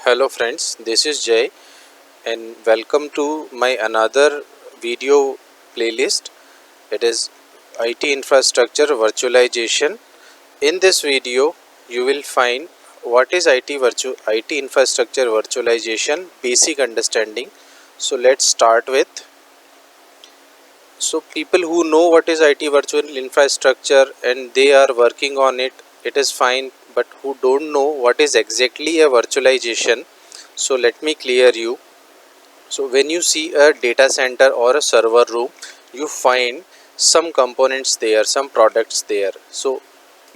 Hello friends, this is Jay and welcome to my another video playlist. It is IT infrastructure virtualization. In this video, you will find what is IT infrastructure virtualization basic understanding. So let's start with. So people who know what is IT virtual infrastructure and they are working on it, it is fine. But who don't know what is exactly a virtualization, so let me clear you. So when you see a data center or a server room, you find some components there, some products there. So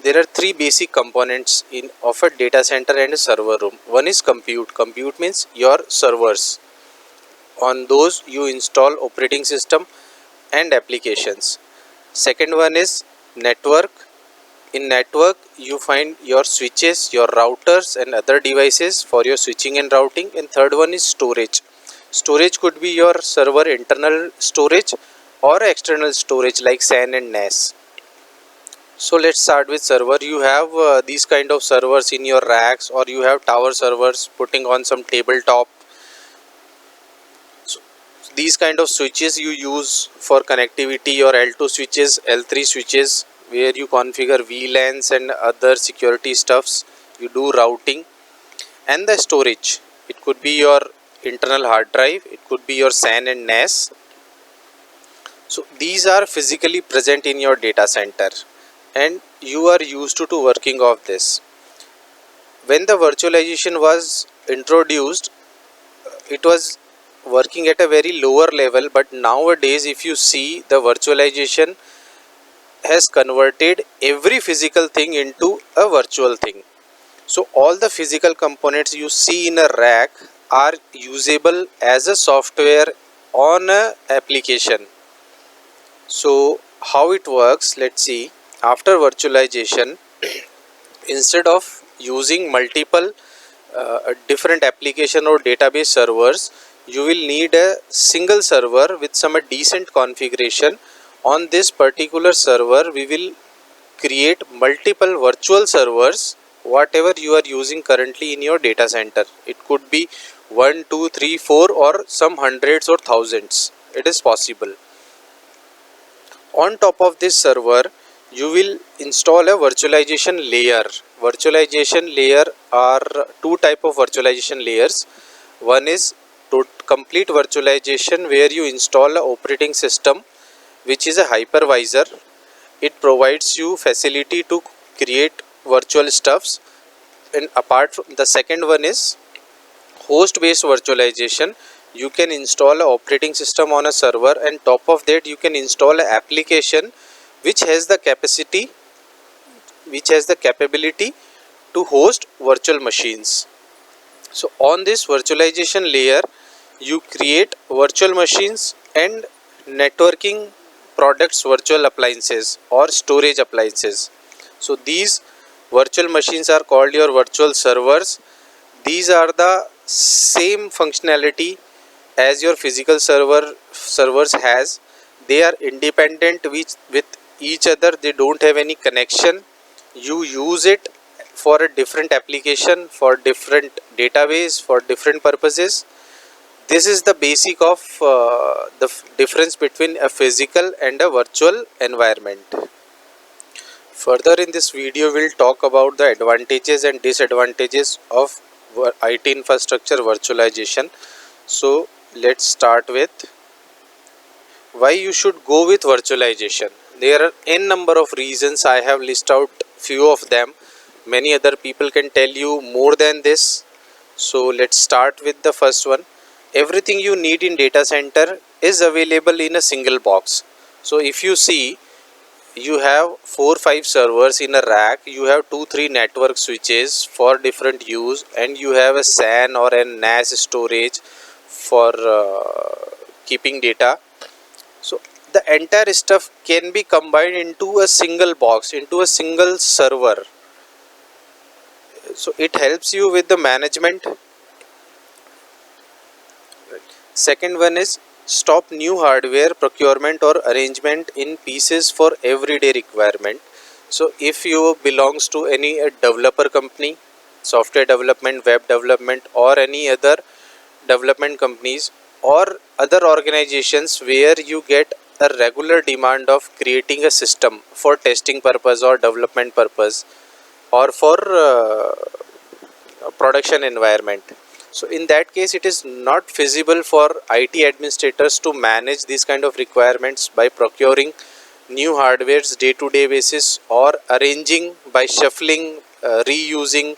there are three basic components in of a data center and a server room. One is compute. Compute means your servers. On those you install operating system and applications. Second one is network. In network you find your switches, your routers and other devices for your switching and routing. And third one is storage. Storage could be your server internal storage or external storage like SAN and NAS. So let's start with server. You have these kind of servers in your racks, or you have tower servers putting on some tabletop. So these kind of switches you use for connectivity, your L2 switches, L3 switches, where you configure VLANs and other security stuffs. You do routing. And the storage, it could be your internal hard drive, it could be your SAN and NAS. So these are physically present in your data center and you are used to working of this. When the virtualization was introduced, it was working at a very lower level, but nowadays if you see, the virtualization has converted every physical thing into a virtual thing. So all the physical components you see in a rack are usable as a software on a application. So how it works, let's see. After virtualization, instead of using multiple different application or database servers, you will need a single server with some decent configuration. On this particular server we will create multiple virtual servers, whatever you are using currently in your data center. It could be 1, 2, 3, 4 or some hundreds or thousands. It is possible. On top of this server you will install a virtualization layer. Virtualization layer are two type of virtualization layers. One is complete virtualization, where you install a operating system which is a hypervisor. It provides you facility to create virtual stuffs. And apart from the second one is host based virtualization. You can install an operating system on a server, and top of that you can install an application which has the capability to host virtual machines. So on this virtualization layer you create virtual machines and networking products, virtual appliances or storage appliances. So these virtual machines are called your virtual servers. These are the same functionality as your physical servers has. They are independent with each other. They don't have any connection. You use it for a different application, for different database, for different purposes. This is the basic of the difference between a physical and a virtual environment. Further in this video we'll talk about the advantages and disadvantages of IT infrastructure virtualization. So let's start with why you should go with virtualization. There are n number of reasons. I have listed out few of them. Many other people can tell you more than this. So let's start with the first one. Everything you need in data center is available in a single box. So if you see, you have 4-5 servers in a rack, you have 2-3 network switches for different use, and you have a SAN or a NAS storage for keeping data. So the entire stuff can be combined into a single box, into a single server. So it helps you with the management. Second one is stop new hardware procurement or arrangement in pieces for everyday requirement. So if you belongs to any developer company, software development, web development, or any other development companies or other organizations where you get a regular demand of creating a system for testing purpose or development purpose or for production environment. So in that case, it is not feasible for IT administrators to manage these kind of requirements by procuring new hardwares day to day basis or arranging by shuffling, reusing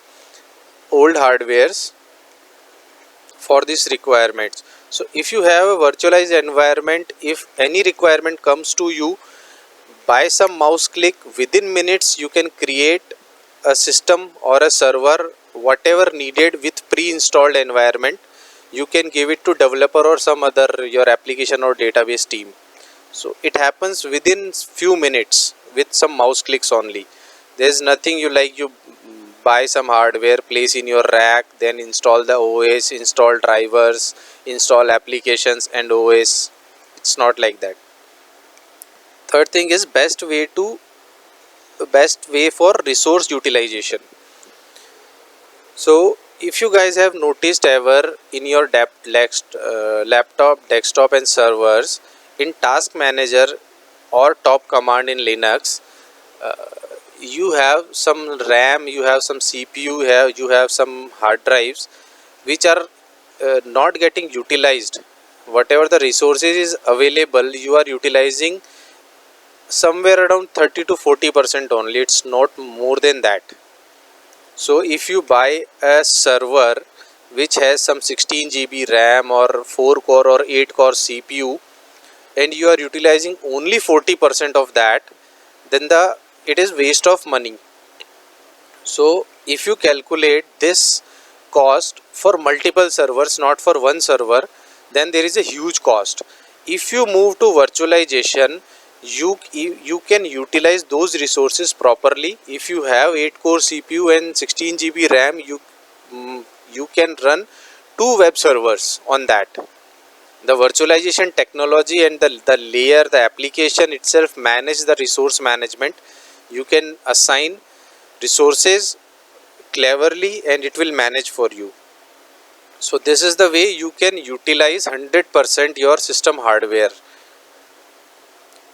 old hardwares for these requirements. So if you have a virtualized environment, if any requirement comes to you, by some mouse click within minutes you can create a system or a server whatever needed with pre-installed environment. You can give it to developer or some other your application or database team. So it happens within few minutes with some mouse clicks only. There's nothing you buy some hardware, place in your rack, then install the OS, install drivers, install applications and OS. It's not like that. Third thing is best way for resource utilization. So if you guys have noticed ever in your laptop, desktop and servers, in task manager or top command in Linux, you have some RAM, you have some CPU, you have some hard drives which are not getting utilized. Whatever the resources is available, you are utilizing somewhere around 30 to 40% only. It's not more than that. So if you buy a server which has some 16 GB RAM or 4 core or 8 core CPU and you are utilizing only 40% of that, then it is waste of money. So if you calculate this cost for multiple servers, not for one server, then there is a huge cost. If you move to virtualization, you can utilize those resources properly. If you have 8 core CPU and 16 GB RAM, you can run 2 web servers on that. The virtualization technology and the layer, the application itself manage the resource management. You can assign resources cleverly and it will manage for you. So this is the way you can utilize 100% your system hardware.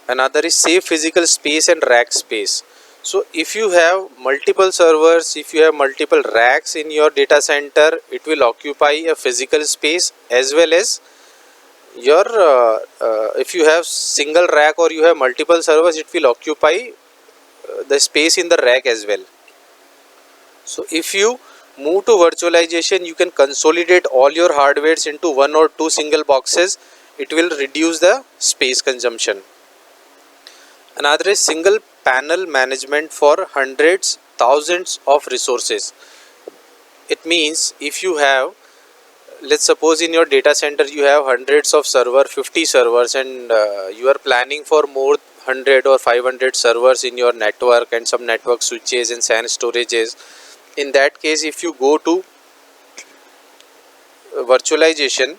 Another is save physical space and rack space. So if you have multiple servers, if you have multiple racks in your data center, it will occupy a physical space as well as your if you have single rack or you have multiple servers, it will occupy the space in the rack as well. So if you move to virtualization, you can consolidate all your hardwares into 1 or 2 single boxes. It will reduce the space consumption. Another is single panel management for hundreds, thousands of resources. It means if you have, let's suppose in your data center you have hundreds of server, 50 servers, and you are planning for more 100 or 500 servers in your network and some network switches and SAN storages. In that case, if you go to virtualization,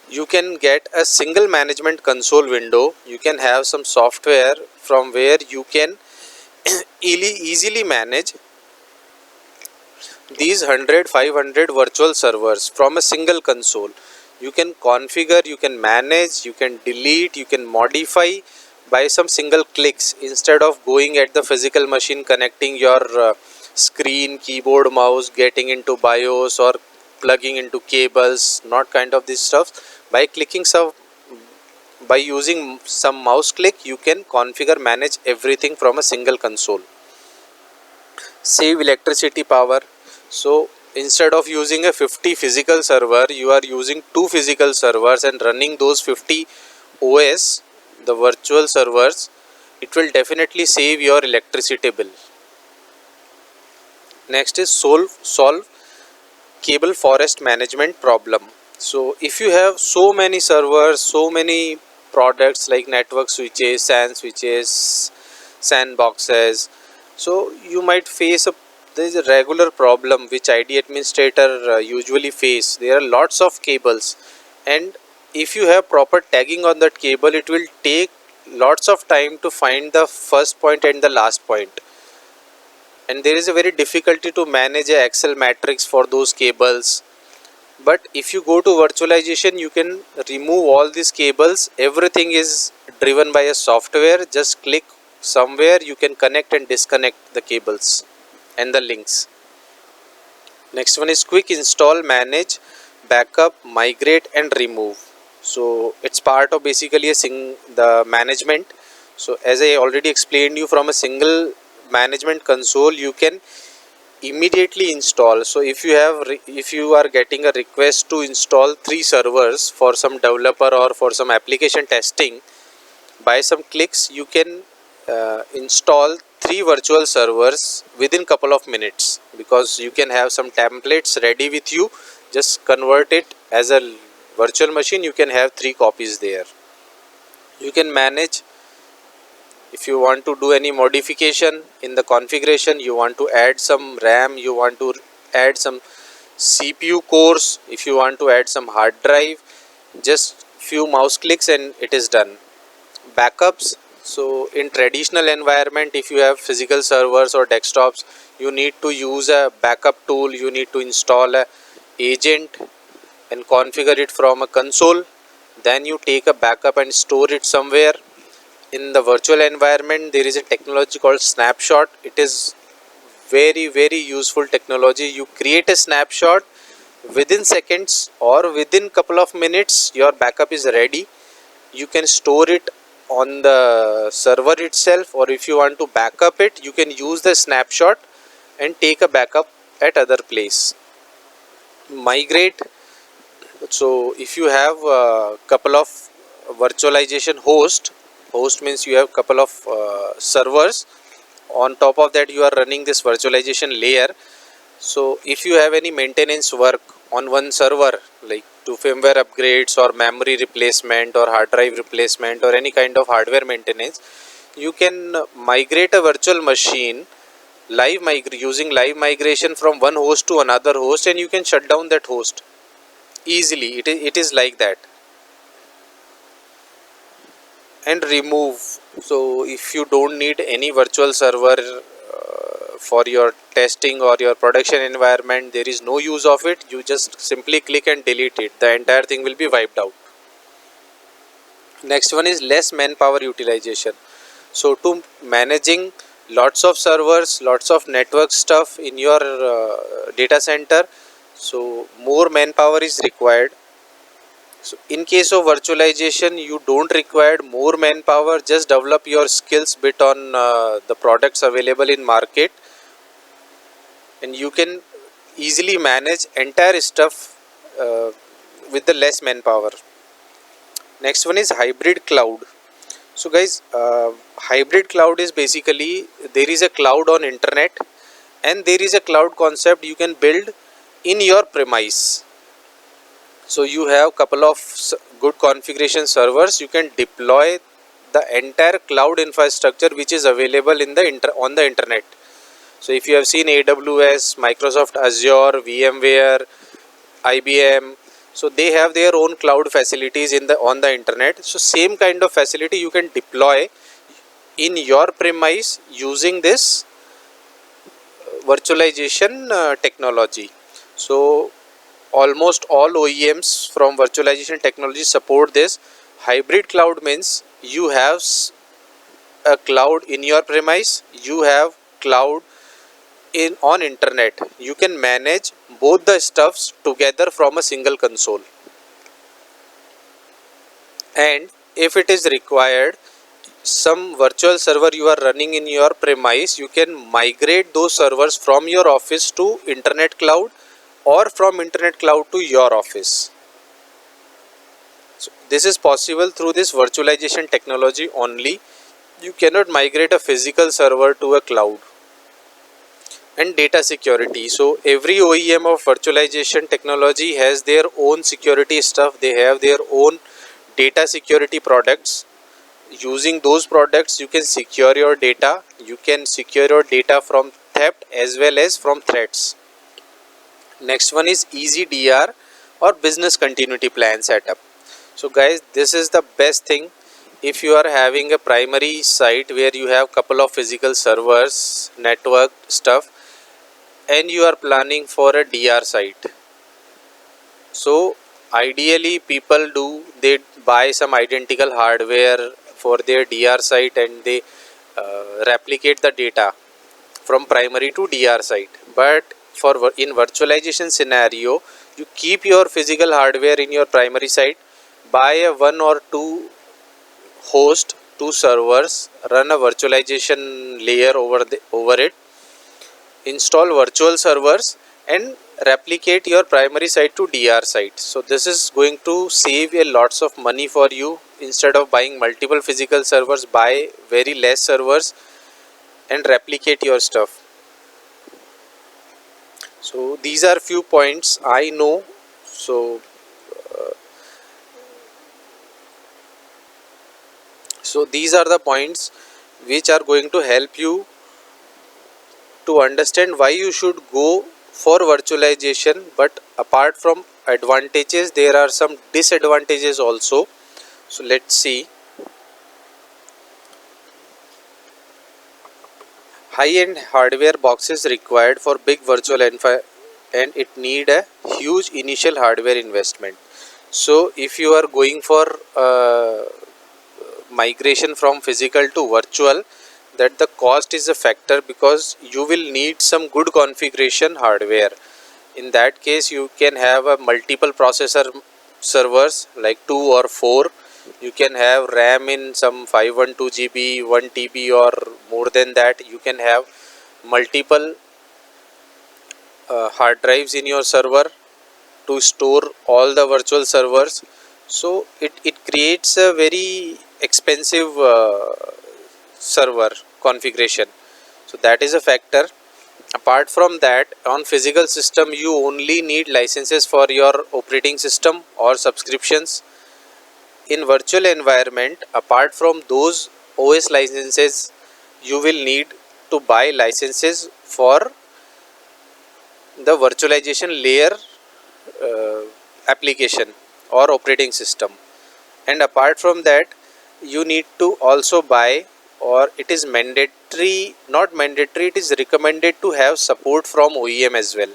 you can get a single management console window. You can have some software from where you can easily manage these 100, 500 virtual servers from a single console. You can configure, you can manage, you can delete, you can modify by some single clicks instead of going at the physical machine, connecting your screen, keyboard, mouse, getting into BIOS or plugging into cables, not kind of this stuff. By clicking by using some mouse click, you can configure, manage everything from a single console. Save electricity power. So instead of using a 50 physical server, you are using 2 physical servers and running those 50 OS, the virtual servers. It will definitely save your electricity bill. Next is solve cable forest management problem. So if you have so many servers, so many products like network switches, SAN boxes, so you might face there is a regular problem which IT administrator usually face. There are lots of cables, and if you have proper tagging on that cable, it will take lots of time to find the first point and the last point. and there is a very difficulty to manage a Excel matrix for those cables. But if you go to virtualization, you can remove all these cables. Everything is driven by a software. Just click somewhere, you can connect and disconnect the cables and the links. Next one is quick install, manage, backup, migrate and remove. So it's part of basically the management. So as I already explained you, from a single management console you can immediately install. So if you are getting a request to install 3 servers for some developer or for some application testing, by some clicks you can install 3 virtual servers within couple of minutes, because you can have some templates ready with you. Just convert it as a virtual machine, you can have 3 copies there. You can manage. If you want to do any modification in the configuration, you want to add some RAM, you want to add some CPU cores, if you want to add some hard drive, just few mouse clicks and it is done. Backups. So in traditional environment, if you have physical servers or desktops, you need to use a backup tool. You need to install a agent and configure it from a console. Then you take a backup and store it somewhere. In the virtual environment, there is a technology called snapshot. It is very useful technology. You create a snapshot, within seconds or within couple of minutes your backup is ready. You can store it on the server itself, or if you want to backup it, you can use the snapshot and take a backup at other place. Migrate. So if you have a couple of virtualization host means you have couple of servers, on top of that you are running this virtualization layer. So if you have any maintenance work on one server, like to firmware upgrades or memory replacement or hard drive replacement or any kind of hardware maintenance, you can migrate a virtual machine using live migration from one host to another host, and you can shut down that host easily. It is like that. And remove. So if you don't need any virtual server for your testing or your production environment, there is no use of it, you just simply click and delete it. The entire thing will be wiped out. Next one is less manpower utilization. So to managing lots of servers, lots of network stuff in your data center, so more manpower is required. So in case of virtualization, you don't require more manpower. Just develop your skills bit on the products available in market, and you can easily manage entire stuff with the less manpower. Next one is hybrid cloud. So guys, hybrid cloud is basically, there is a cloud on internet and there is a cloud concept you can build in your premise. So you have couple of good configuration servers, you can deploy the entire cloud infrastructure which is available in the on the internet. So if you have seen AWS, Microsoft Azure, VMware, IBM, so they have their own cloud facilities on the internet. So same kind of facility you can deploy in your premise using this virtualization technology. So almost all OEMs from virtualization technology support this. Hybrid cloud means you have a cloud in your premise, you have cloud on internet. You can manage both the stuffs together from a single console. And if it is required, some virtual server you are running in your premise, you can migrate those servers from your office to internet cloud or from internet cloud to your office. So this is possible through this virtualization technology only. You cannot migrate a physical server to a cloud. And data security. So every OEM of virtualization technology has their own security stuff. They have their own data security products. Using those products, you can secure your data. You can secure your data from theft as well as from threats. Next one is EasyDR or business continuity plan setup. So guys, this is the best thing. if you are having a primary site where you have couple of physical servers, network stuff, and you are planning for a DR site. So ideally people they buy some identical hardware for their DR site and they replicate the data from primary to DR site. But in virtualization scenario, you keep your physical hardware in your primary site, buy a one or two host, two servers, run a virtualization layer over it, install virtual servers, and replicate your primary site to DR site. So this is going to save a lots of money for you. Instead of buying multiple physical servers, buy very less servers and replicate your stuff. So these are few points I know. So these are the points which are going to help you to understand why you should go for virtualization. But apart from advantages, there are some disadvantages also. So let's see. High-end hardware boxes required for big virtual and it need a huge initial hardware investment. So if you are going for migration from physical to virtual, that the cost is a factor, because you will need some good configuration hardware. In that case, you can have a multiple processor servers like 2 or 4. You can have RAM in some 512 GB, 1 TB or more than that. You can have multiple hard drives in your server to store all the virtual servers. So it creates a very expensive server configuration. So that is a factor. Apart from that, on physical system you only need licenses for your operating system or subscriptions. In virtual environment, apart from those OS licenses, you will need to buy licenses for the virtualization layer application or operating system. And apart from that, you need to also buy, or it is mandatory, not mandatory, it is recommended to have support from OEM as well.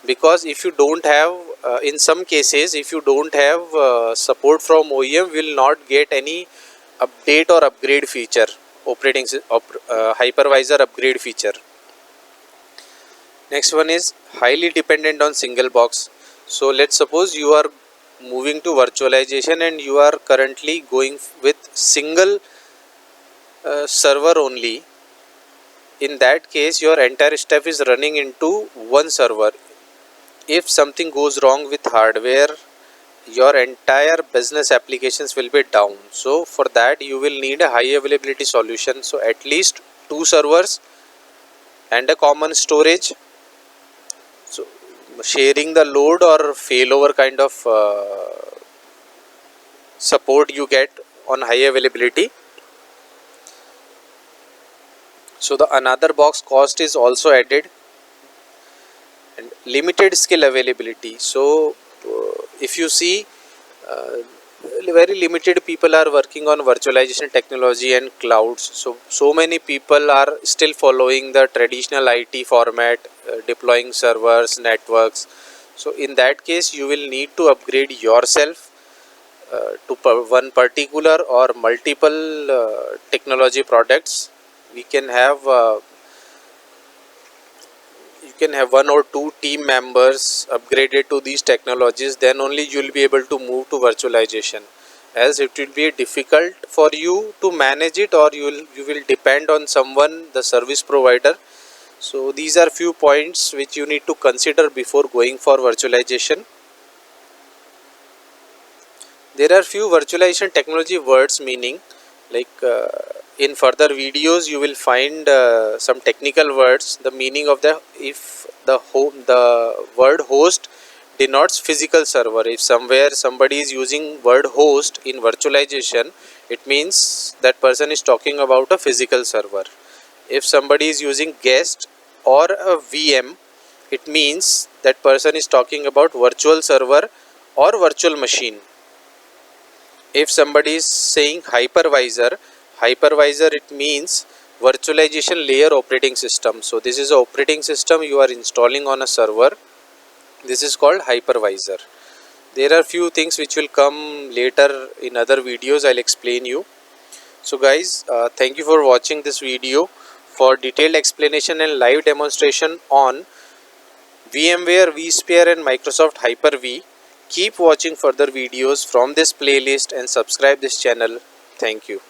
Because if you don't have, in some cases, if you don't have support from OEM, will not get any update or upgrade feature, hypervisor upgrade feature. Next one is highly dependent on single box. So let's suppose you are moving to virtualization and you are currently going with single server only. In that case, your entire stuff is running into one server. If something goes wrong with hardware, your entire business applications will be down. So for that you will need a high availability solution. So at least 2 servers and a common storage. So sharing the load or failover kind of support you get on high availability. So the another box cost is also added, and limited skill availability. So if you see, very limited people are working on virtualization technology and clouds. So many people are still following the traditional IT format, deploying servers, networks. So in that case you will need to upgrade yourself to one particular or multiple technology products. We can have you can have 1 or 2 team members upgraded to these technologies, then only you will be able to move to virtualization, as it will be difficult for you to manage it, or you will depend on someone, the service provider. So these are few points which you need to consider before going for virtualization. There are few virtualization technology words meaning, like in further videos you will find some technical words. The meaning of if the word host denotes physical server. If somewhere somebody is using word host in virtualization, it means that person is talking about a physical server. If somebody is using guest or a VM, it means that person is talking about virtual server or virtual machine. If somebody is saying hypervisor, it means virtualization layer operating system. So this is an operating system you are installing on a server. This is called hypervisor. There are few things which will come later in other videos. I'll explain you. So guys, thank you for watching this video. For detailed explanation and live demonstration on VMware, vSphere and Microsoft Hyper-V, keep watching further videos from this playlist and subscribe this channel. Thank you.